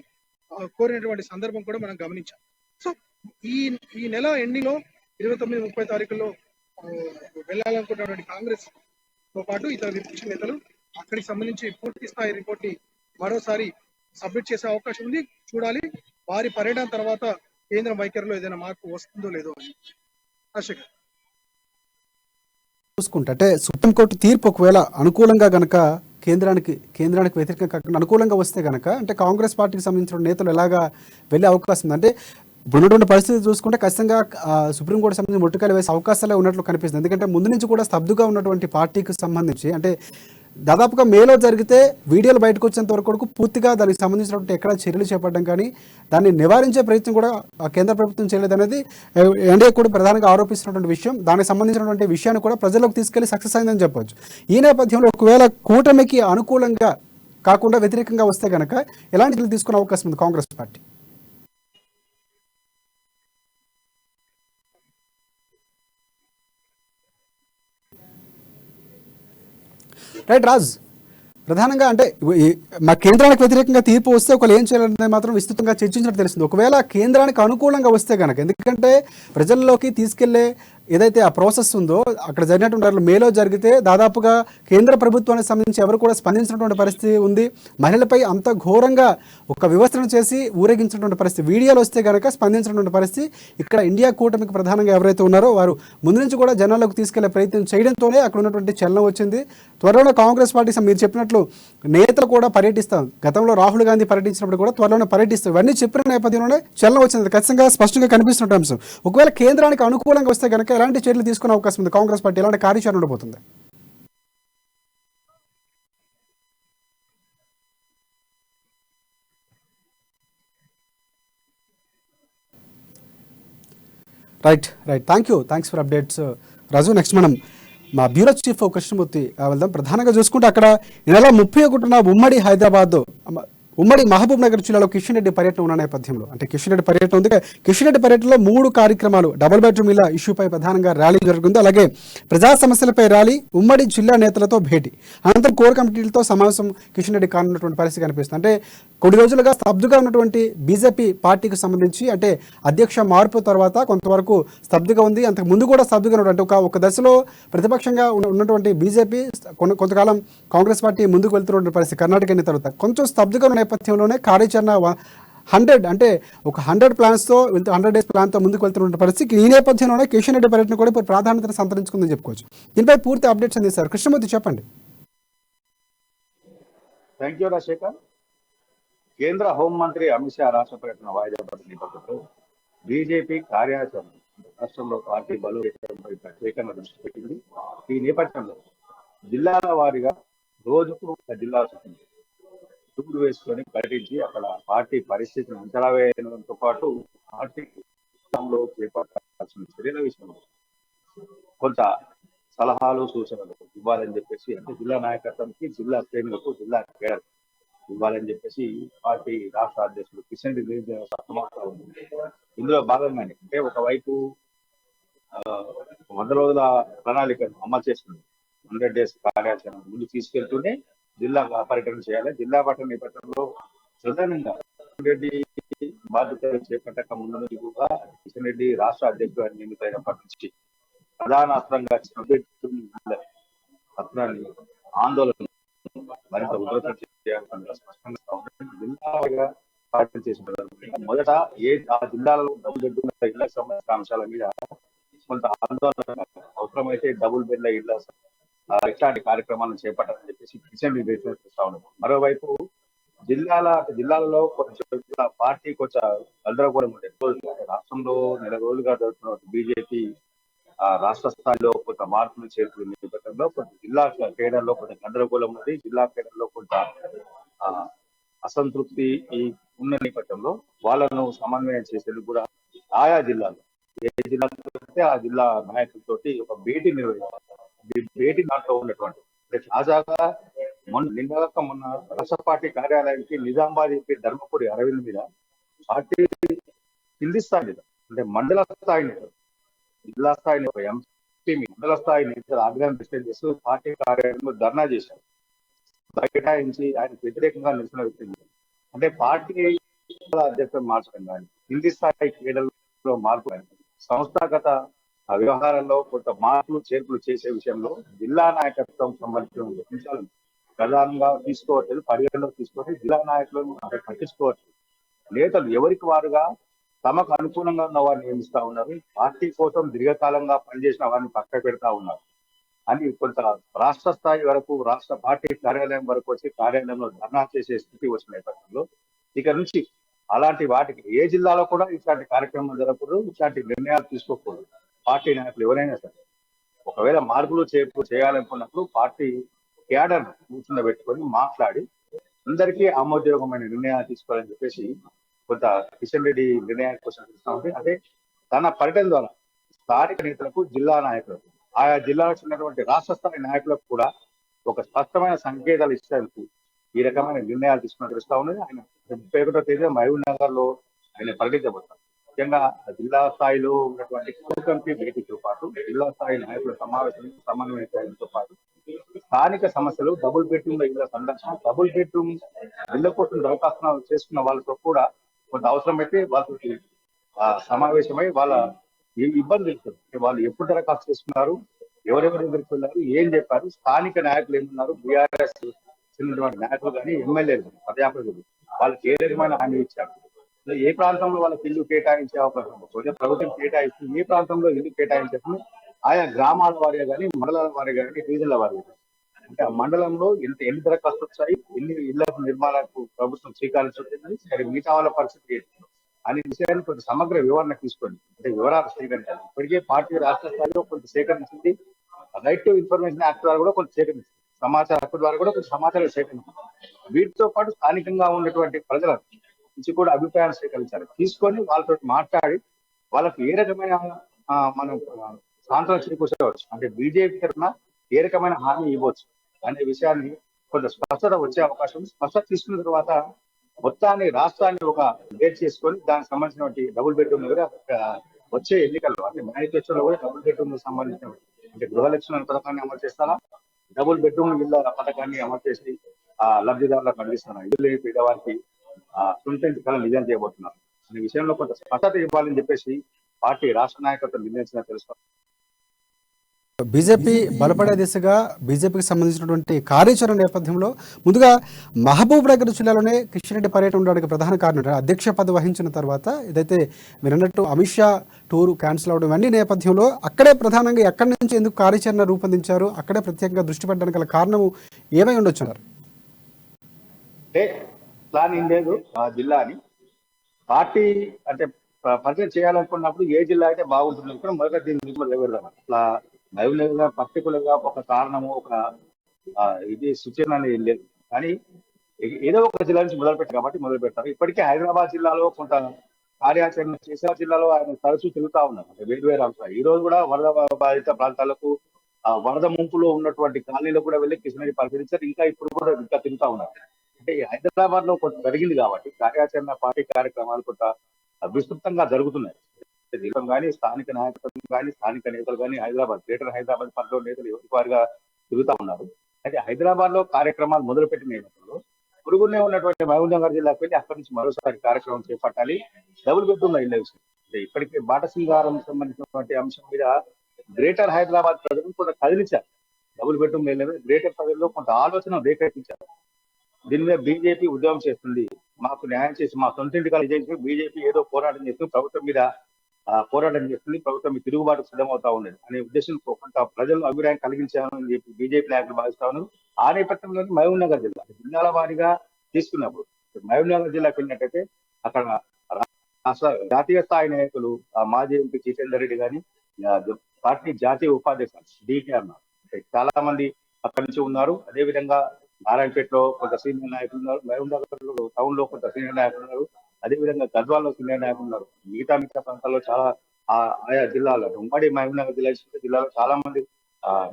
కోరినటువంటి సందర్భం కూడా మనం గమనించాం. సో ఈ నెల ఎండింగ్ లో 29-30 తారీఖుల్లో వెళ్ళాలనుకున్నటువంటి కాంగ్రెస్ తో పాటు ఇతర విపక్ష నేతలు అక్కడికి సంబంధించి పూర్తి స్థాయి రిపోర్ట్ ని మరోసారి సబ్మిట్ చేసే అవకాశం ఉంది. చూడాలి వారి పర్యటన తర్వాత కేంద్ర వైఖరిలో ఏదైనా మార్పు వస్తుందో లేదో అని. చూసుకుంటే అంటే సుప్రీంకోర్టు తీర్పు ఒకవేళ అనుకూలంగా గనక కేంద్రానికి వ్యతిరేకంగా కాకుండా అనుకూలంగా వస్తే గనక అంటే కాంగ్రెస్ పార్టీకి సంబంధించిన నేతలు ఎలాగా వెళ్ళే అవకాశం ఉంది? అంటే ఇప్పుడున్నటువంటి పరిస్థితి చూసుకుంటే ఖచ్చితంగా సుప్రీంకోర్టు సంబంధించి ముట్టుకాయలు వేసే అవకాశాలే ఉన్నట్లు కనిపిస్తుంది. ఎందుకంటే ముందు నుంచి కూడా స్తబ్దుగా ఉన్నటువంటి పార్టీకి సంబంధించి అంటే దాదాపుగా మేలో జరిగితే వీడియోలు బయటకు వచ్చేంత వరకు పూర్తిగా దానికి సంబంధించినటువంటి ఎక్కడ చర్యలు చేపట్టడం కానీ దాన్ని నివారించే ప్రయత్నం కూడా కేంద్ర ప్రభుత్వం చేయలేదనేది ఎన్డీఏ కూడా ప్రధానంగా ఆరోపిస్తున్నటువంటి విషయం. దానికి సంబంధించినటువంటి విషయాన్ని కూడా ప్రజల్లోకి తీసుకెళ్లి సక్సెస్ అయిందని చెప్పొచ్చు. ఈ నేపథ్యంలో ఒకవేళ కూటమికి అనుకూలంగా కాకుండా వ్యతిరేకంగా వస్తే కనుక ఎలాంటి చర్యలు తీసుకునే అవకాశం ఉంది కాంగ్రెస్ పార్టీ? రైట్ రాజ్, ప్రధానంగా అంటే మా కేంద్రానికి వ్యతిరేకంగా తీర్పు వస్తే ఒకళ్ళు ఏం చేయాలనేది మాత్రం విస్తృతంగా చర్చించినట్టు తెలుస్తుంది. ఒకవేళ కేంద్రానికి అనుకూలంగా వస్తే కనుక, ఎందుకంటే ప్రజల్లోకి తీసుకెళ్లే ఏదైతే ఆ ప్రాసెస్ ఉందో అక్కడ జరిగినటువంటి మేలో జరిగితే దాదాపుగా కేంద్ర ప్రభుత్వానికి సంబంధించి ఎవరు కూడా స్పందించినటువంటి పరిస్థితి ఉంది. మహిళలపై అంత ఘోరంగా ఒక వివసన చేసి ఊరేగించినటువంటి పరిస్థితి, వీడియోలు వస్తే కనుక స్పందించినటువంటి పరిస్థితి. ఇక్కడ ఇండియా కూటమికి ప్రధానంగా ఎవరైతే ఉన్నారో వారు ముందు నుంచి కూడా జనాల్లోకి తీసుకెళ్లే ప్రయత్నం చేయడంతోనే అక్కడ ఉన్నటువంటి చలనం వచ్చింది. త్వరలో కాంగ్రెస్ పార్టీ మీరు చెప్పినట్లు నేతలు కూడా పర్యటిస్తాం, గతంలో రాహుల్ గాంధీ పర్యటించినప్పుడు కూడా త్వరలోనే పర్యటిస్తాం, ఇవన్నీ చెప్పిన నేపథ్యంలోనే చలనం వచ్చింది. ఖచ్చితంగా స్పష్టంగా కనిపిస్తున్న అంశం. ఒకవేళ కేంద్రానికి అనుకూలంగా వస్తే కనుక ఎలాంటి చర్యలు తీసుకునే అవకాశం ఉంది? కాంగ్రెస్ పార్టీ ఎలాంటి కార్యాచరణ ఉండబోతుంది? Right thanks for updates Raju. Next మనం మా బ్యూరో చీఫ్ కృష్ణమూర్తి వెళ్దాం. ప్రధానంగా చూసుకుంటే అక్కడ ఈ నెల 31న ఉమ్మడి హైదరాబాద్, ఉమ్మడి మహబూబ్ నగర్ జిల్లాలో కిషన్ రెడ్డి పర్యటన ఉన్న నేపథ్యంలో, అంటే కిషన్ రెడ్డి పర్యటన ఉంది. కిషన్ రెడ్డి పర్యటనలో 3 కార్యక్రమాలు, డబుల్ బెడ్రూమ్ ఇళ్ల ఇష్యూపై ప్రధానంగా ర్యాలీ జరుగుతుంది, అలాగే ప్రజా సమస్యలపై ర్యాలీ, ఉమ్మడి జిల్లా నేతలతో భేటీ, అనంతరం కోర్ కమిటీలతో సమావేశం కిషన్ రెడ్డి కానున్నటువంటి పరిస్థితి కనిపిస్తుంది. అంటే కొన్ని రోజులుగా స్తబ్దుగా ఉన్నటువంటి బీజేపీ పార్టీకి సంబంధించి, అంటే అధ్యక్ష మార్పు తర్వాత కొంతవరకు స్తబ్దుగా ఉంది. అంతకు ముందు కూడా స్తబ్దుగా ఉన్నటువంటి ఒక దశలో ప్రతిపక్షంగా ఉన్నటువంటి బీజేపీ కొంతకాలం కాంగ్రెస్ పార్టీ ముందుకు వెళ్తున్నటువంటి పరిస్థితి కర్ణాటక ఎన్నికల తర్వాత కొంచెం స్తబ్దుగా ఉన్న నేపథ్యంలోనే కార్యాచరణ 100 అంటే ఒక 100 ప్లాన్స్తో 100 డేస్ ప్లాన్తో ముందుకు వెళ్తున్న పరిస్థితి. ఈ నేపథ్యంలోనే కిషన్ రెడ్డి పర్యటన కూడా ఇప్పుడు ప్రాధాన్యతను సంతరించుకుందని చెప్పుకోవచ్చు. దీనిపై పూర్తి అప్డేట్స్ అందిస్తారు కృష్ణమూర్తి, చెప్పండి. Thank you Rajasekhar. కేంద్ర హోంమంత్రి అమిత్ షా రాష్ట్ర పర్యటన వాయిదా పడిన నేపథ్యంలో బీజేపీ కార్యాచరణ రాష్ట్రంలో పార్టీ బలోపేతంపై ప్రత్యేకంగా దృష్టి పెట్టింది. ఈ నేపథ్యంలో జిల్లాల వారీగా రోజుకు ఒక జిల్లా టూర్ వేసుకొని పర్యటించి అక్కడ పార్టీ పరిస్థితిని అంచనా వేయడంతో పాటు పార్టీ చేపట్టాల్సిన చర్యల విషయంలో కొంత సలహాలు సూచనలు ఇవ్వాలని చెప్పేసి, అంటే జిల్లా నాయకత్వానికి, జిల్లా శ్రేణులకు, జిల్లా కేడర్ ఇవ్వాలని చెప్పేసి పార్టీ రాష్ట్ర అధ్యక్షుడు కిషన్ రెడ్డి సమావేశం ఉంది. ఇందులో భాగంగానే అంటే ఒకవైపు 100 రోజుల ప్రణాళికను అమలు చేస్తుంది, 100 డేస్ కార్యాచరణ ముందు తీసుకెళ్తూనే జిల్లా పర్యటన చేయాలి. జిల్లా పర్యటన నేపథ్యంలో ప్రధానంగా కిషన్ రెడ్డి బాధ్యతలు చేపట్టక ముందు నుంచి కూడా కిషన్ రెడ్డి రాష్ట్ర అధ్యక్షుడు నియమితైనప్పటి నుంచి ప్రధాన అస్త్రంగా అస్త్రాన్ని ఆందోళన మరింత ఉధృతం చేయాలని స్పష్టంగా జిల్లాగా పార్టీ చేసిన మొదట ఆ జిల్లాలో డబుల్ బెడ్రూమ్ ఇళ్లకు సంబంధించిన అంశాల మీద కొంత ఆందోళన, అవసరమైతే డబుల్ బెడ్ల ఇళ్ల ఇట్లాంటి కార్యక్రమాలను చేపట్టాలని చెప్పేసి కిషన్ రెడ్డి చేస్తా ఉన్నారు. మరోవైపు జిల్లాలలో కొంచెం పార్టీ కొంచెం గందరగోళం ఉండేది. రాష్ట్రంలో నెల రోజులుగా జరుగుతున్న బీజేపీ రాష్ట్ర స్థాయిలో కొంత మార్పులు చేరుకున్న నేపథ్యంలో కొంత జిల్లా కేడర్లో కొంత గందరగోళం ఉంది. జిల్లా కేడర్లో కొంత అసంతృప్తి ఉన్న నేపథ్యంలో వాళ్ళను సమన్వయం చేసేందుకు కూడా ఆయా జిల్లాలో ఏ జిల్లాలో ఆ జిల్లా నాయకులతోటి ఒక భేటీ నిర్వహించారు. భేటీ దాంట్లో ఉన్నటువంటి తాజాగా మొన్న రాష్ట్ర పార్టీ కార్యాలయానికి నిజామాబాద్ ఎంపీ ధర్మపురి అరవింద్ మీద పార్టీ కింది స్థాయి మీద, అంటే మండల స్థాయి నేతలు, జిల్లా స్థాయి ఎంపీ మండల స్థాయి నేతలు ఆగ్రహం వ్యక్తం చేస్తూ పార్టీ కార్యాలయంలో ధర్నా చేశారు. బైఠాయించి ఆయనకు వ్యతిరేకంగా నిరసన వ్యక్తం చేశారు. అంటే పార్టీ అధ్యక్షులను మార్చడం కానీ, కింది స్థాయి క్రీడల్లో మార్పు కానీ, సంస్థాగత వ్యవహారాల్లో కొంత మార్పులు చేర్పులు చేసే విషయంలో జిల్లా నాయకత్వం సంబంధించిన అంశాలను ప్రధానంగా తీసుకోవట్లేదు, పరిగణలో తీసుకోవట్లేదు. జిల్లా నాయకులను పట్టించుకోవట్లేదు. నేతలు ఎవరికి వారుగా తమకు అనుకూలంగా ఉన్న వారిని నియమిస్తా ఉన్నారు, పార్టీ కోసం దీర్ఘకాలంగా పనిచేసిన వారిని పక్క పెడతా ఉన్నారు అని కొంత రాష్ట్ర స్థాయి వరకు, రాష్ట్ర పార్టీ కార్యాలయం వరకు వచ్చి కార్యాలయంలో ధర్నా చేసే స్థితి వచ్చిన నేపథ్యంలో ఇక నుంచి అలాంటి వాటికి ఏ జిల్లాలో కూడా ఇట్లాంటి కార్యక్రమాలు జరగకూడదు, ఇట్లాంటి నిర్ణయాలు తీసుకోకూడదు. పార్టీ నాయకులు ఎవరైనా సరే ఒకవేళ మార్పులు చేయాలనుకున్నప్పుడు పార్టీ క్యాడర్ కూర్చుండబెట్టుకొని మాట్లాడి అందరికీ ఆమోదయోగమైన నిర్ణయాలు తీసుకోవాలని చెప్పేసి కొంత కిషన్ రెడ్డి నిర్ణయానికి కోసం చూస్తా ఉంటే, అంటే తన పర్యటన ద్వారా స్థానిక నేతలకు, జిల్లా నాయకులకు, ఆయా జిల్లాలో ఉన్నటువంటి రాష్ట్ర స్థాయి నాయకులకు కూడా ఒక స్పష్టమైన సంకేతాలు ఇచ్చేందుకు ఈ రకమైన నిర్ణయాలు తీసుకుని తెలుస్తా ఉన్నది. ఆయన 31వ తేదీ మహబూబ్ నగర్ లో ఆయన పర్యటించబోతారు. ముఖ్యంగా జిల్లా స్థాయిలో ఉన్నటువంటి కోర్ కమిటీ భేటీతో పాటు జిల్లా స్థాయి నాయకుల సమావేశం సమన్వయంతో పాటు స్థానిక సమస్యలు, డబుల్ బెడ్రూమ్ ఇళ్ల సందర్శన, డబుల్ బెడ్రూమ్ ఇళ్ల కోసం దరఖాస్తు చేసుకున్న వాళ్ళతో కూడా కొంత అవసరమైతే వాళ్ళకి సమావేశమై వాళ్ళ ఇబ్బంది తెలుస్తుంది. వాళ్ళు ఎప్పుడు దరఖాస్తు చేసుకున్నారు, ఎవరెవరి దగ్గరికి వెళ్ళారు, ఏం చెప్పారు, స్థానిక నాయకులు ఏమన్నారు, బీఆర్ఎస్ చెందినటువంటి నాయకులు కానీ ఎమ్మెల్యేలు ప్రజాప్రతినిధులు వాళ్ళకి ఏ రకమైన హామీ ఇచ్చారు, ఏ ప్రాంతంలో వాళ్ళకి ఇల్లు కేటాయించే అవకాశం ఉంటుంది, ప్రభుత్వం కేటాయిస్తుంది, ఏ ప్రాంతంలో ఇల్లు కేటాయించేస్తుంది, ఆయా గ్రామాల వారిగా కానీ మండలాల వారిగా కానీ డివిజన్ల వారిగా అంటే ఆ మండలంలో ఎన్ని దరఖాస్తులు వచ్చాయి, ఎన్ని ఇళ్ల నిర్మాణాలకు ప్రభుత్వం స్వీకరించుంటుంది, సరే మిగతా వాళ్ళ పరిస్థితి ఏంటి అనే విషయాన్ని కొంత సమగ్ర వివరణ తీసుకోండి. అంటే వివరాలు సేకరించాలి. ఇప్పటికే పార్టీ రాష్ట్ర స్థాయిలో కొంత సేకరించింది, రైట్ టు ఇన్ఫర్మేషన్ యాక్ట్ ద్వారా కూడా కొంత సేకరించింది, సమాచార హక్కు ద్వారా కూడా కొంత సమాచారం సేకరించింది. వీటితో పాటు స్థానికంగా ఉన్నటువంటి ప్రజల నుంచి కూడా అభిప్రాయాలు సేకరించాలి. తీసుకొని వాళ్ళతో మాట్లాడి వాళ్ళకి ఏ రకమైన మనం సాంత్వన చేకూర్చవచ్చు, అంటే బీజేపీ తరఫున ఏ రకమైన హామీ ఇవ్వచ్చు అనే విషయాన్ని కొంత స్పష్టత వచ్చే అవకాశం ఉంది. స్పష్టత తీసుకున్న తర్వాత మొత్తాన్ని రాష్ట్రాన్ని ఒక డేట్ చేసుకొని దానికి సంబంధించినటువంటి డబుల్ బెడ్రూమ్ కూడా వచ్చే ఎన్నికల్లో అంటే మేనిఫెస్టోలో కూడా డబుల్ బెడ్రూమ్ సంబంధించిన అంటే గృహలక్ష్మి పథకాన్ని అమలు చేస్తారా, డబుల్ బెడ్రూమ్ ఇళ్ల పథకాన్ని అమలు చేసి లబ్ధిదారులకు అందిస్తున్నారు, ఇల్లు లేని పేదవారికి సొంత ఇంటి కళ నిజం చేయబోతున్నారు అనే విషయంలో కొంత స్పష్టత ఇవ్వాలని చెప్పేసి పార్టీ రాష్ట్ర నాయకత్వం నిర్ణయించిన తెలుసుకోవాలి. బీజేపీ బలపడే దిశగా బీజేపీకి సంబంధించినటువంటి కార్యాచరణ నేపథ్యంలో ముందుగా మహబూబ్ నగర్ జిల్లాలోనే కిషన్ రెడ్డి పర్యటన ఉండడానికి ప్రధాన కారణం అధ్యక్ష పదవి వహించిన తర్వాత ఇదైతే మీరు అన్నట్టు అమిత్ షా టూరు క్యాన్సిల్ అవడం ఇవన్నీ నేపథ్యంలో అక్కడే ప్రధానంగా ఎక్కడి నుంచి ఎందుకు కార్యాచరణ రూపొందించారు, అక్కడే ప్రత్యేకంగా దృష్టి పెట్టడానికి గల కారణం ఏమై ఉండొచ్చు అన్నారు? అంటే ప్లానింగ్ లేదు ఆ జిల్లాని పార్టీ అంటే పరిచయం చేయాలనుకున్నప్పుడు ఏ జిల్లా అయితే బాగుంటుంది అనుకున్నా మొదట దీని గురించి మొదలుపెడదాం. అట్లా నైవ్యంగా పర్టికులర్ గా ఒక కారణము ఒక ఇది సూచన అనేది లేదు, కానీ ఏదో ఒక జిల్లా నుంచి మొదలు పెట్టారు కాబట్టి మొదలు పెడతారు. ఇప్పటికే హైదరాబాద్ జిల్లాలో కొంత కార్యాచరణ చేసే జిల్లాలో ఆయన తరచూ తిరుగుతా ఉన్నారు. అంటే వేరు వేరు అంశాలు ఈ రోజు కూడా వరద బాధిత ప్రాంతాలకు వరద ముంపులో ఉన్నటువంటి కాలనీలో కూడా వెళ్ళి కిషన్ రెడ్డి పరిశీలించారు. ఇంకా ఇప్పుడు కూడా ఇంకా తిరుగుతా ఉన్నారు. అంటే హైదరాబాద్ లో కొంత జరిగింది కాబట్టి కార్యాచరణ పార్టీ కార్యక్రమాలు కొంత విస్తృతంగా జరుగుతున్నాయి. దీపం కానీ స్థానిక నాయకత్వం కానీ స్థానిక నేతలు కానీ హైదరాబాద్ గ్రేటర్ హైదరాబాద్ పరిధిలో నేతలు ఎవరి వారిగా తిరుగుతా ఉన్నారు. అయితే హైదరాబాద్ లో కార్యక్రమాలు మొదలుపెట్టిన నేపథ్యంలో పొరుగునే ఉన్నటువంటి మహబూబ్ నగర్ జిల్లాకు వెళ్ళి అక్కడి నుంచి మరోసారి కార్యక్రమం చేపట్టాలి. డబుల్ బెడ్రూమ్ ఇళ్ల విషయం అంటే ఇప్పటికే బాట సింగారం సంబంధించినటువంటి అంశం మీద గ్రేటర్ హైదరాబాద్ ప్రజలు కొంత కదిలించారు. డబుల్ బెడ్రూమ్ ఇళ్ల మీద గ్రేటర్ ప్రజల్లో కొంత ఆలోచన రేకెత్తించారు. దీని మీద బీజేపీ ఉద్యమం చేస్తుంది, మాకు న్యాయం చేసి మా సొంతింటిగా నిజంగా బీజేపీ ఏదో పోరాటం చేస్తుంది, ప్రభుత్వం మీద పోరాటం చేస్తుంది, ప్రభుత్వం మీద తిరుగుబాటు సిద్ధమవుతా ఉండేది అనే ఉద్దేశంతో కొంత ప్రజలు అభిప్రాయం కలిగించామని చెప్పి బీజేపీ నాయకులు భావిస్తా ఉన్నారు. ఆ నేపథ్యంలోని మహబూబ్ నగర్ జిల్లాల వారీగా తీసుకున్నప్పుడు మహబూబ్ నగర్ జిల్లాకు వెళ్ళినట్టయితే అక్కడ రాష్ట్ర జాతీయ స్థాయి నాయకులు మాజీ ఎంపీ జితేందర్ రెడ్డి గాని పార్టీ జాతీయ ఉపాధ్యక్షులు డికేఆర్ చాలా మంది అక్కడి నుంచి ఉన్నారు. అదేవిధంగా నారాయణపేటలో కొంత సీనియర్ నాయకులు ఉన్నారు, మహబూబ్ నగర్ టౌన్ లో కొంత సీనియర్ నాయకులు ఉన్నారు, అదేవిధంగా గద్వాల్లో సీనియర్ నాయకులు ఉన్నారు. మిగతా ప్రాంతాల్లో చాలా ఆయా జిల్లాలో ఉమ్మడి మహబూబ్ నగర్ జిల్లాలో చాలా మంది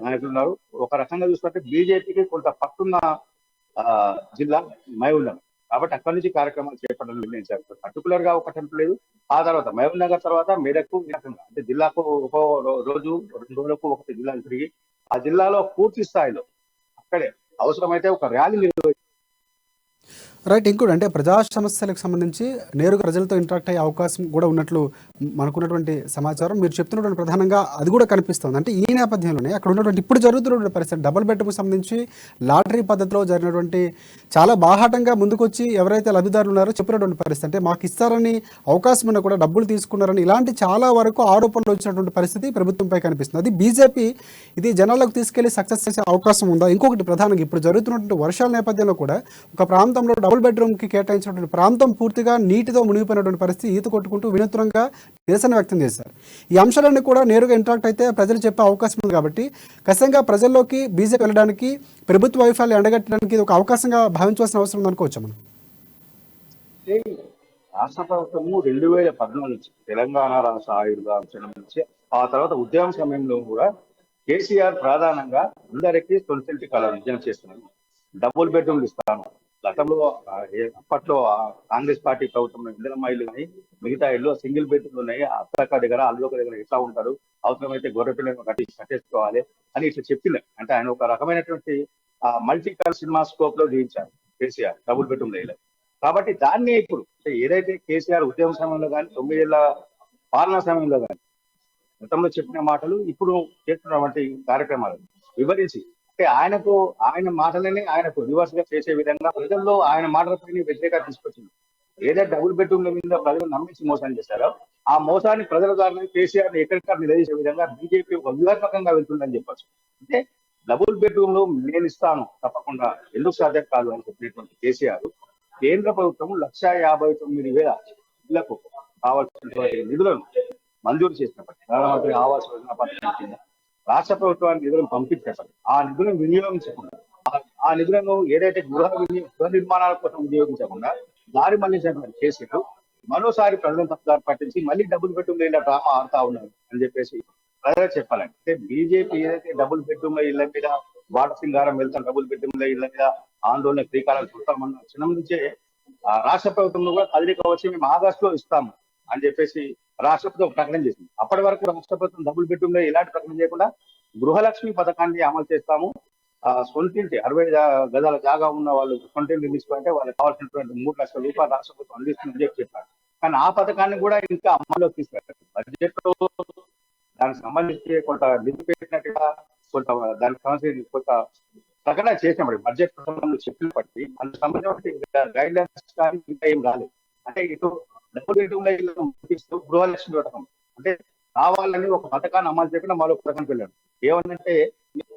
నాయకులు ఉన్నారు. ఒక రకంగా చూసుకుంటే బీజేపీకి కొంత పట్టున్న జిల్లా మహబూబ్ నగర్ కాబట్టి అక్కడి నుంచి కార్యక్రమాలు చేపట్టాలని నిర్ణయించారు. పర్టికులర్ గా ఒకటి లేదు. ఆ తర్వాత మహబూబ్ నగర్ తర్వాత మెదక్కు అంటే జిల్లాకు ఒక్కో రోజు 2 రోజులకు ఒకటి జిల్లా తిరిగి ఆ జిల్లాలో పూర్తి స్థాయిలో అక్కడే అవసరమైతే ఒక ర్యాలీ నిర్వహించారు. రైట్. ఇంకోటి అంటే ప్రజా సమస్యలకు సంబంధించి నేరుగా ప్రజలతో ఇంటరాక్ట్ అయ్యే అవకాశం కూడా ఉన్నట్లు మనకున్నటువంటి సమాచారం. మీరు చెప్తున్నటువంటి ప్రధానంగా అది కూడా కనిపిస్తుంది. అంటే ఈ నేపథ్యంలోనే అక్కడ ఉన్నటువంటి ఇప్పుడు జరుగుతున్నటువంటి పరిస్థితి డబుల్ బెడ్రూమ్కి సంబంధించి లాటరీ పద్ధతిలో జరిగినటువంటి చాలా బాహాటంగా ముందుకొచ్చి ఎవరైతే లబ్ధిదారులు ఉన్నారో చెప్పినటువంటి పరిస్థితి అంటే మాకు ఇస్తారని అవకాశం ఉన్నా కూడా డబ్బులు తీసుకున్నారని ఇలాంటి చాలా వరకు ఆరోపణలు వచ్చినటువంటి పరిస్థితి ప్రభుత్వంపై కనిపిస్తుంది. అది బీజేపీ ఇది జనాలకు తీసుకెళ్లి సక్సెస్ చేసే అవకాశం ఉందా? ఇంకొకటి ప్రధానంగా ఇప్పుడు జరుగుతున్నటువంటి వర్షాల నేపథ్యంలో కూడా ఒక ప్రాంతంలో డబుల్ బెడ్రూమ్కి కేటాయించినటువంటి ప్రాంతం పూర్తిగా నీటితో మునిగిపోయినటువంటి పరిస్థితి ఈత కొట్టుకుంటూ వినూత్నంగా నిరసన వ్యక్తం చేశారు. ఈ అంశాలన్నీ కూడా నేరుగా ఇంటరాక్ట్ అయితే ప్రజలు చెప్పే అవకాశం ఉంది కాబట్టి ఖచ్చితంగా ప్రజల్లోకి బీజేపీ వెళ్ళడానికి ప్రభుత్వ వైఫల్యాన్ని ఎండగట్టడానికి ఇది ఒక అవకాశంగా భావించవలసిన అవసరం ఉందనుకోవచ్చు మనం. రాష్ట్ర ప్రభుత్వము 2014 నుంచి తెలంగాణ రాష్ట్ర ఆయుర్వేద అంశం నుంచి ఆ తర్వాత ఉద్యమ సమయంలో కూడా కేసీఆర్ ప్రధానంగా అందరికీ సొంతింటి కళ నిజం చేస్తున్నారు. డబుల్ బెడ్రూమ్లు ఇస్తాను, గతంలో అప్పట్లో కాంగ్రెస్ పార్టీ ప్రభుత్వంలో ఇందిరమ్మ ఇల్లు కానీ మిగతా ఇల్లు సింగిల్ బెడ్రూమ్లు ఉన్నాయి. అత్తక దగ్గర అల్లుక దగ్గర ఎట్లా ఉంటారు, అవసరమైతే గొర్రె పిల్లలను కట్టేసుకోవాలి అని ఇట్లా చెప్పింది. అంటే ఆయన ఒక రకమైనటువంటి మల్టీ కలర్ సినిమా స్కోప్ లో జీవించారు కేసీఆర్ డబుల్ బెడ్రూమ్ ఇల్లు. కాబట్టి దాన్ని ఇప్పుడు ఏదైతే కేసీఆర్ ఉద్యమ సమయంలో కానీ 9 ఏళ్ల పాలనా సమయంలో కానీ గతంలో చెప్పిన మాటలు ఇప్పుడు చేస్తున్నటువంటి కార్యక్రమాలు వివరించి అంటే ఆయన మాటలనే ఆయనకు రివర్స్ గా చేసే విధంగా ప్రజల్లో ఆయన మాటలపై వ్యతిరేకత తీసుకొచ్చింది. ఏదైతే డబుల్ బెడ్రూమ్ల మీద ప్రజలు నమ్మించి మోసం చేశారో ఆ మోసాన్ని ప్రజల ద్వారా కేసీఆర్ ఎక్కడికక్కడ నిలదీసే విధంగా బీజేపీ వ్యూహాత్మకంగా వెళ్తుందని చెప్పచ్చు. అంటే డబుల్ బెడ్రూమ్ లో నేను ఇస్తాను తప్పకుండా ఎందుకు సాధ్యం కాదు అని చెప్పినటువంటి కేసీఆర్ కేంద్ర ప్రభుత్వం 1,59,000 ఇళ్లకు కావాల్సినటువంటి నిధులను మంజూరు చేసినప్పటికీ ప్రధానమంత్రి ఆవాస్ యోజన పథకం కింద రాష్ట్ర ప్రభుత్వానికి నిధులను పంపించినప్పటికీ ఆ నిధులను వినియోగించకుండా ఆ నిధులను ఏదైతే గృహ నిర్మాణాల కోసం వినియోగించకుండా దారి మళ్లించినటువంటి కేసీఆర్ మరోసారి ప్రజలను తప్పుదారి పట్టించి మళ్ళీ డబుల్ బెడ్రూమ్ ఇళ్ల డ్రామా ఆడుతా ఉన్నారు అని చెప్పేసి ప్రజలు చెప్పాలంటే అంటే బీజేపీ ఏదైతే డబుల్ బెడ్రూమ్ ఇళ్ల మీద వాటర్ సింగారం వెళ్తాం డబుల్ బెడ్రూమ్ ఇళ్ల మీద ఆందోళన శ్రీకారం చుడతామన్న క్షణం నుంచే రాష్ట్ర ప్రభుత్వంలో కూడా కదలిక వచ్చి మేము ఆగస్టులో ఇస్తాము అని చెప్పేసి రాష్ట్ర ప్రభుత్వం ప్రకటన చేసింది. అప్పటి వరకు రాష్ట్ర ప్రభుత్వం డబుల్ బెడ్రూమ్ లో ఎలాంటి ప్రకటన చేయకుండా గృహలక్ష్మి పథకాన్ని అమలు చేస్తాము, సొంతింటి 60 గజాల జాగా ఉన్న వాళ్ళు సొంతింటి తీసుకుంటే వాళ్ళకి కావాల్సినటువంటి 3 లక్షల రూపాయలు రాష్ట్ర ప్రభుత్వం అందిస్తుందని చెప్పారు. కానీ ఆ పథకాన్ని కూడా ఇంకా అమల్లోకి తీసుకెళ్తారు. బడ్జెట్ లో దానికి సంబంధించి కొంత నిధులు పెట్టినట్టుగా కొంత దానికి సంబంధించి కొంత ప్రకటన చేసినప్పుడు బడ్జెట్ ప్రసంగంలో చెప్పినప్పటికీ అందుకు సంబంధించిన గైడ్ లైన్స్ కానీ ఇంకా ఏం రాలేదు. అంటే ఇటు డబుల్ బెడ్రూమ్ లో గృహలక్ష్మి పథకం అంటే కావాలని ఒక పథకాన్ని అమలు చేయకుండా మరో పథకానికి వెళ్ళాడు. ఏమన్నంటే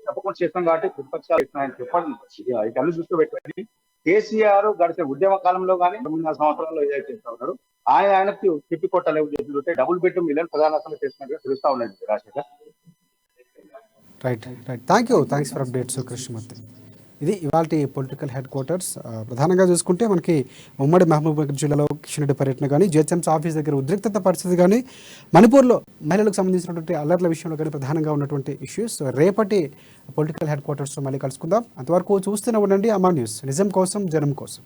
చెప్పకుండా చేస్తాం కాబట్టి ప్రతిపక్షాలు ఇస్తున్నాయని చెప్పండి. ఇటు అన్ని దృష్టిలో పెట్టుకొని కేసీఆర్ గడిచిన ఉద్యమ కాలంలో కానీ 9 సంవత్సరాల్లో ఏదైతే చేస్తా ఉన్నాడు ఆయనకు తిప్పికొట్టలేవు చేస్తుంటే డబుల్ బెడ్రూమ్ ఇళ్ళని ప్రధానంగా చేసినట్టుగా తెలుస్తా ఉన్నది Rajasekhar. Right. Thanks for updates Krishnamurthy. ఇది ఇవాల్టి పొలిటికల్ హెడ్ క్వార్టర్స్. ప్రధానంగా చూసుకుంటే మనకి ఉమ్మడి మహబూబ్నగర్ జిల్లాలో కిషన్ రెడ్డి పర్యటన కానీ, జిహెచ్ఎంసీ ఆఫీస్ దగ్గర ఉద్రిక్తత పరిస్థితి కానీ, మణిపూర్లో మహిళలకు సంబంధించినటువంటి అల్లర్ల విషయంలో కానీ ప్రధానంగా ఉన్నటువంటి ఇష్యూస్. రేపటి పొలిటికల్ హెడ్ క్వార్టర్స్లో మళ్ళీ కలుసుకుందాం. అంతవరకు చూస్తూనే ఉండండి అమా న్యూస్, నిజం కోసం జనం కోసం.